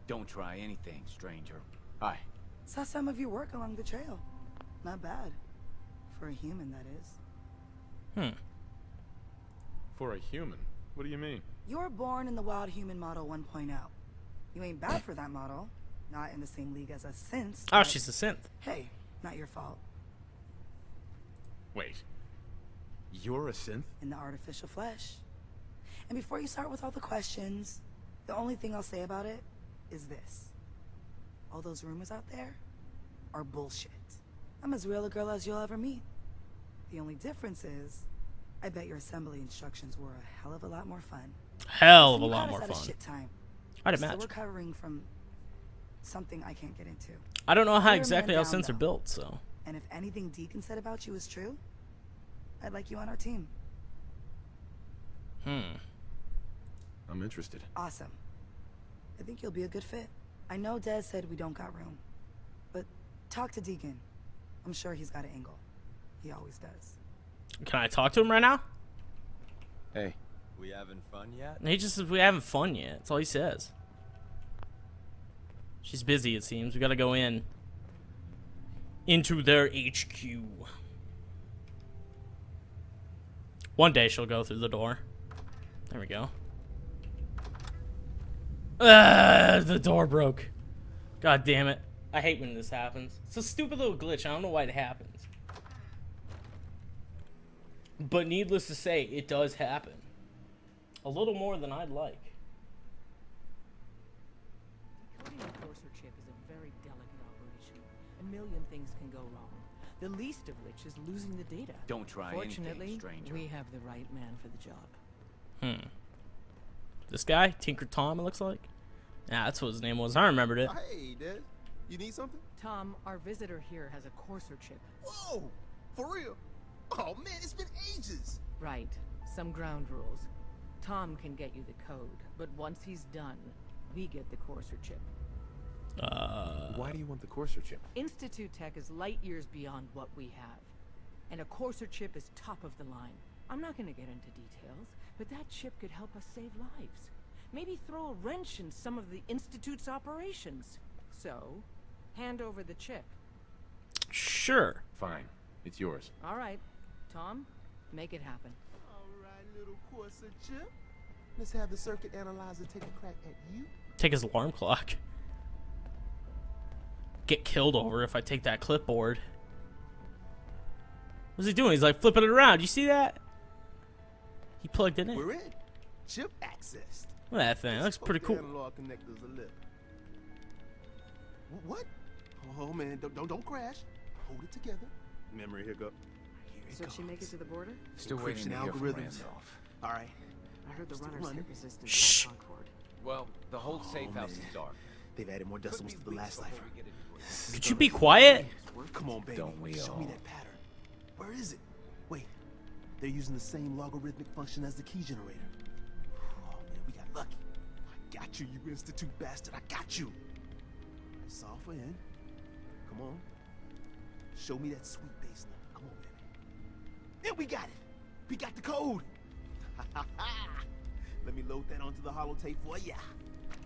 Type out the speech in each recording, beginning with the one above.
Don't try anything, stranger. Hi. Saw some of your work along the trail. Not bad. For a human, that is. For a human? What do you mean? You were born in the Wild Human Model 1.0. You ain't bad for that model. Not in the same league as a synth. Oh, she's a synth. Hey, not your fault. Wait. You're a synth? In the artificial flesh. And before you start with all the questions, the only thing I'll say about it is this. All those rumors out there are bullshit. I'm as real a girl as you'll ever meet. The only difference is, I bet your assembly instructions were a hell of a lot more fun. Hell of a lot more fun. Shit time. I'd Still imagine. recovering from something I can't get into. I don't know how You're a exactly man how down, synths are though. built, so. And if anything Deacon said about you is true, I'd like you on our team. I'm interested. Awesome. I think you'll be a good fit. I know Des said we don't got room, but talk to Deacon. I'm sure he's got an angle. He always does. Can I talk to him right now? Hey. We having fun yet? He just says we haven't fun yet. That's all he says. She's busy, it seems. We gotta go into their HQ. One day she'll go through the door. There we go. The door broke. God damn it. I hate when this happens. It's a stupid little glitch. I don't know why it happens. But needless to say, it does happen. A little more than I'd like. Decoding a courser chip is a very delicate operation. A million things can go wrong. The least of which is losing the data. Don't try Fortunately, anything, stranger. we have the right man for the job. This guy, Tinker Tom, it looks like. Yeah, that's what his name was. I remembered it. Hey, Dad. You need something? Tom, our visitor here has a courser chip. Whoa! For real? Oh, man, it's been ages. Right. Some ground rules. Tom can get you the code, but once he's done, we get the courser chip. Why do you want the courser chip? Institute Tech is light years beyond what we have. And a courser chip is top of the line. I'm not going to get into details, but that chip could help us save lives. Maybe throw a wrench in some of the Institute's operations. So, hand over the chip. Sure. Fine. It's yours. All right. Tom, make it happen. All right, little courser chip. Let's have the circuit analyzer take a crack at you. Take his alarm clock. Get killed over if I take that clipboard. What's he doing? He's like flipping it around. You see that? He plugged it in. We're in. Chip accessed. Look at that thing. That looks pretty cool. Analog connectors a little. What? Oh man, don't crash. Hold it together. Memory hiccup. So she make it to the border? Still waiting to Encryption hear from algorithms. Randolph. All right. I heard the Still runners running. hit resistance Shh. on Concord. Well, the whole safe house is man. dark. They've added more decimals to the last cipher. Could you be quiet? Come on, baby. Don't we Show me all? that pattern. Where is it? Wait. They're using the same logarithmic function as the key generator. Oh man, we got lucky. I got you, you Institute bastard. I got you. Software in. Come on. Show me that sweet bass line. Come on, baby. Yeah, we got it. We got the code. Let me load that onto the holotape for ya.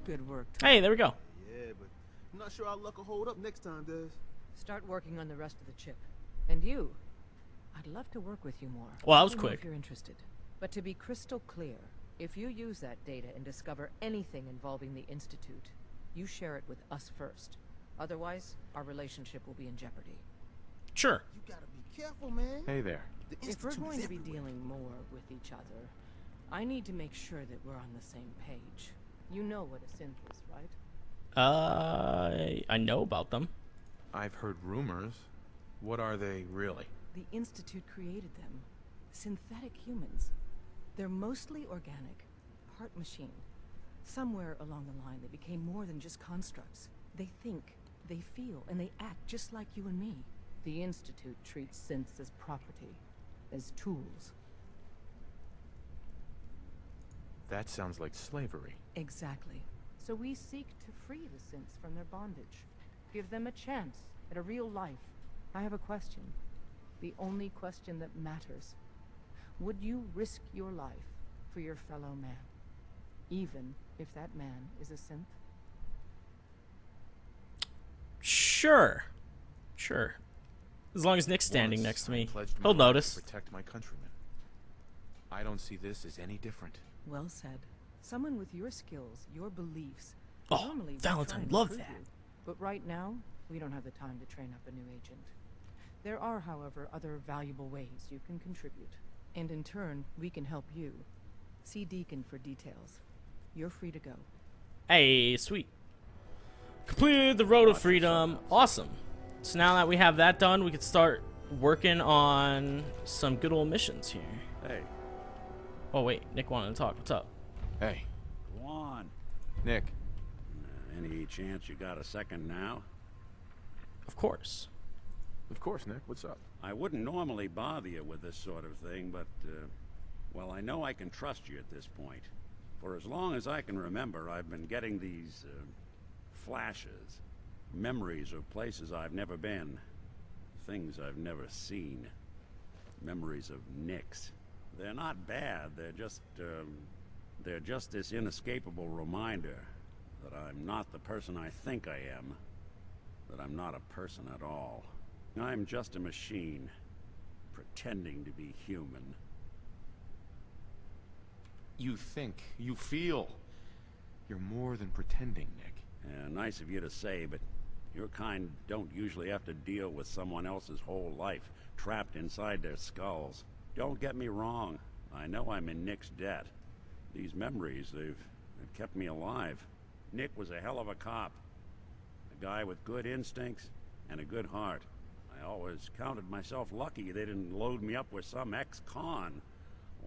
Good work, Tom. Hey, there we go. Yeah, but I'm not sure our luck will hold up next time, Des. Start working on the rest of the chip. And you, I'd love to work with you more. Well, that was Let me know quick. if you're interested. But to be crystal clear, if you use that data and discover anything involving the Institute, you share it with us first. Otherwise, our relationship will be in jeopardy. Sure. You gotta be careful, man. Hey there. The If we're Institute going is to be everywhere. dealing more with each other, I need to make sure that we're on the same page. You know what a synth is, right? I know about them. I've heard rumors. What are they really? The Institute created them. Synthetic humans. They're mostly organic, part machine. Somewhere along the line, they became more than just constructs. They think, they feel, and they act just like you and me. The Institute treats synths as property, as tools. That sounds like slavery. Exactly. So we seek to free the synths from their bondage. Give them a chance at a real life. I have a question. The only question that matters. Would you risk your life for your fellow man? Even if that man is a synth? Sure. Sure. As long as Nick's standing Once next to I me, pledged my he'll life notice. to protect my countrymen. I don't see this as any different. Well said. Someone with your skills, your beliefs. Oh, Normally we'd Valentine, try and love recruit that. you, but right now, we don't have the time to train up a new agent. There are, however, other valuable ways you can contribute. And in turn, we can help you. See Deacon for details. You're free to go. Hey, sweet. Completed the Road of Freedom. Awesome. So now that we have that done, we can start working on some good old missions here. Hey, Oh, wait. Nick wanted to talk. What's up? Hey, go on. Nick. Any chance you got a second now? Of course. Of course, Nick. What's up? I wouldn't normally bother you with this sort of thing, but, well, I know I can trust you at this point. For as long as I can remember, I've been getting these, flashes. Memories of places I've never been. Things I've never seen. Memories of Nicks. They're not bad, they're just this inescapable reminder that I'm not the person I think I am. That I'm not a person at all. I'm just a machine, pretending to be human. You think, you feel. You're more than pretending, Nick. Nice of you to say, but your kind don't usually have to deal with someone else's whole life, trapped inside their skulls. Don't get me wrong, I know I'm in Nick's debt. These memories, they've kept me alive. Nick was a hell of a cop. A guy with good instincts and a good heart. I always counted myself lucky they didn't load me up with some ex-con,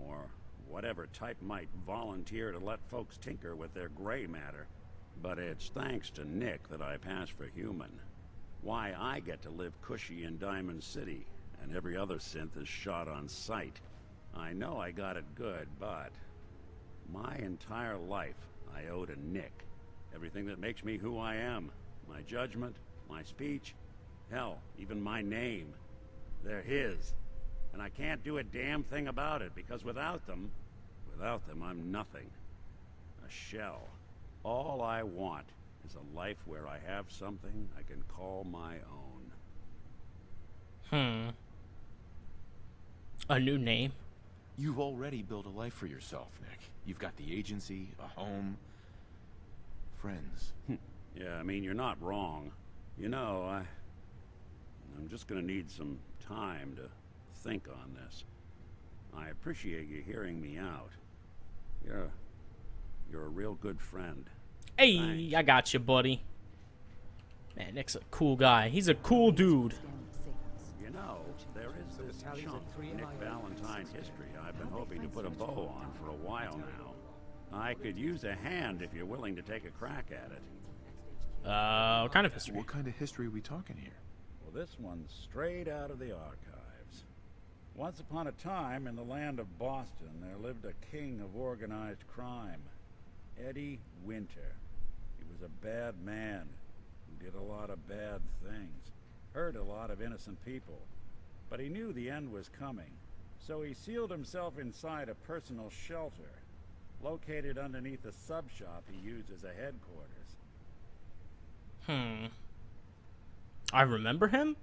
or whatever type might volunteer to let folks tinker with their gray matter. But it's thanks to Nick that I pass for human. Why I get to live cushy in Diamond City, and every other synth is shot on sight. I know I got it good, but my entire life I owe to Nick. Everything that makes me who I am. My judgment, my speech, hell, even my name. They're his. And I can't do a damn thing about it, because without them, I'm nothing. A shell. All I want is a life where I have something I can call my own. A new name? You've already built a life for yourself, Nick. You've got the agency, a home, friends. Yeah, I mean, you're not wrong. You know, I'm just gonna need some time to think on this. I appreciate you hearing me out. You're a real good friend. Hey, Thanks. I got you, buddy. Man, Nick's a cool guy. He's a cool dude. You know, there is this chunk of Nick Valentine history I've been hoping to put a bow on for a while now. I could use a hand if you're willing to take a crack at it. What kind of history? What kind of history are we talking here? Well, this one's straight out of the archives. Once upon a time, in the land of Boston, there lived a king of organized crime, Eddie Winter. He was a bad man who did a lot of bad things, hurt a lot of innocent people. But he knew the end was coming, so he sealed himself inside a personal shelter, located underneath a sub-shop he used as a headquarters. I remember him?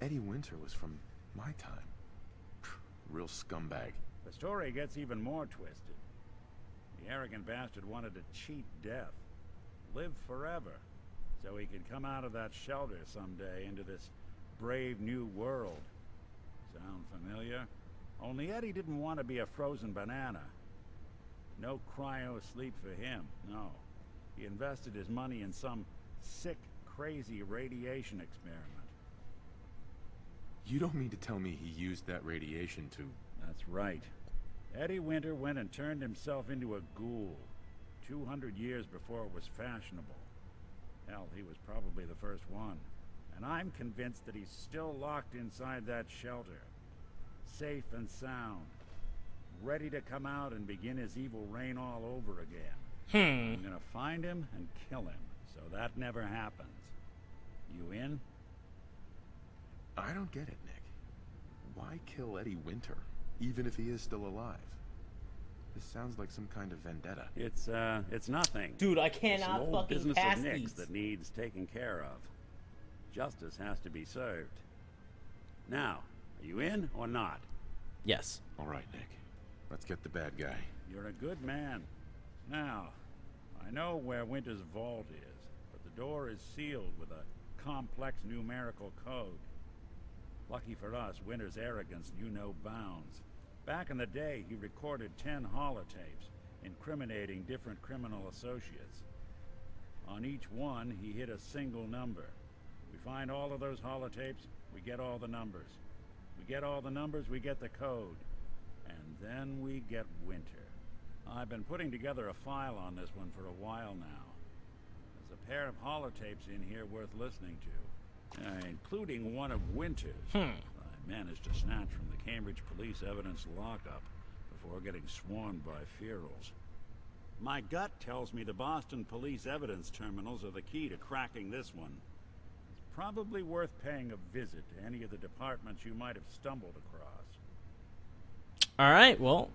Eddie Winter was from my time. Real scumbag. The story gets even more twisted. The arrogant bastard wanted to cheat death, live forever, so he could come out of that shelter someday into this brave new world. Sound familiar? Only Eddie didn't want to be a frozen banana. No cryo sleep for him, no. He invested his money in some sick, crazy radiation experiment. You don't mean to tell me he used that radiation to... That's right. Eddie Winter went and turned himself into a ghoul, 200 years before it was fashionable. Hell, he was probably the first one. And I'm convinced that he's still locked inside that shelter. Safe and sound. Ready to come out and begin his evil reign all over again. I'm gonna find him and kill him, so that never happens. You in? I don't get it, Nick. Why kill Eddie Winter, even if he is still alive? This sounds like some kind of vendetta. It's nothing. Dude, I Some cannot old fucking business pass of Nick's these. that needs taking care of. Justice has to be served. Now, are you in or not? Yes. All right, Nick. Let's get the bad guy. You're a good man. Now, I know where Winter's vault is, but the door is sealed with a complex numerical code. Lucky for us, Winter's arrogance knew no bounds. Back in the day, he recorded 10 holotapes, incriminating different criminal associates. On each one, he hit a single number. We find all of those holotapes, we get all the numbers. We get all the numbers, we get the code. And then we get Winter. I've been putting together a file on this one for a while now. There's a pair of holotapes in here worth listening to, including one of Winter's. I managed to snatch from the Cambridge police evidence lockup before getting swarmed by ferals. My gut tells me the Boston police evidence terminals are the key to cracking this one. It's probably worth paying a visit to any of the departments you might have stumbled across. Alright, well,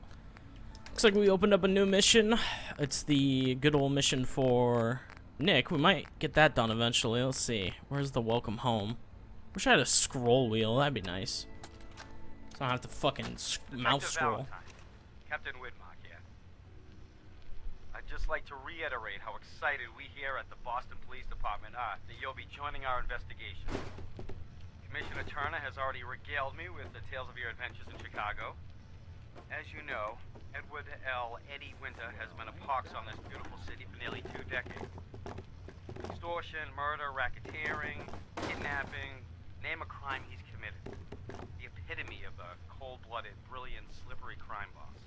looks like we opened up a new mission. It's the good old mission for Nick. We might get that done eventually. Let's see. Where's the welcome home? Wish I had a scroll wheel. That'd be nice. So I don't have to fucking mouse scroll. Captain Widmark here. I'd just like to reiterate how excited we here at the Boston Police Department are that you'll be joining our investigation. Commissioner Turner has already regaled me with the tales of your adventures in Chicago. As you know, Edward L. Eddie Winter has been a pox on this beautiful city for nearly 2 decades. Extortion, murder, racketeering, kidnapping, name a crime he's committed. The epitome of a cold-blooded, brilliant, slippery crime boss.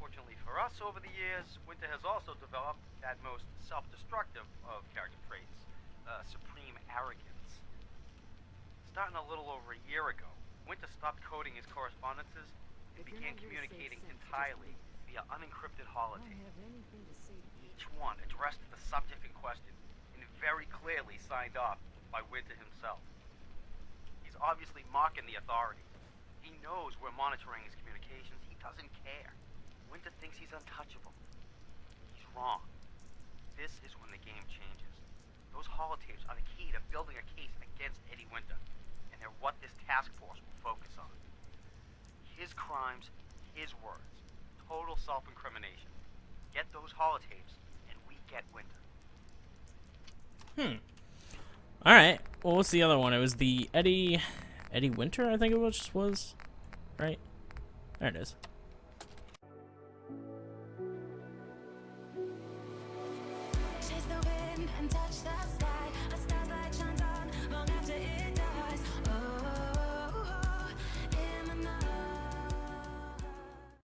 Fortunately for us, over the years, Winter has also developed that most self-destructive of character traits, supreme arrogance. Starting a little over a year ago, Winter stopped coding his correspondences and began communicating entirely via unencrypted holotapes. Each one addressed the subject in question and very clearly signed off by Winter himself. He's obviously mocking the authorities. He knows we're monitoring his communications. He doesn't care. Winter thinks he's untouchable. He's wrong. This is when the game changes. Those holotapes are the key to building a case against Eddie Winter, and they're what this task force will focus on. His crimes, his words. Total self-incrimination. Get those holotapes, and we get Winter. Alright. Well, what's the other one? It was the Eddie Winter, I think it was. Right? There it is. Chase the wind and touch the sky.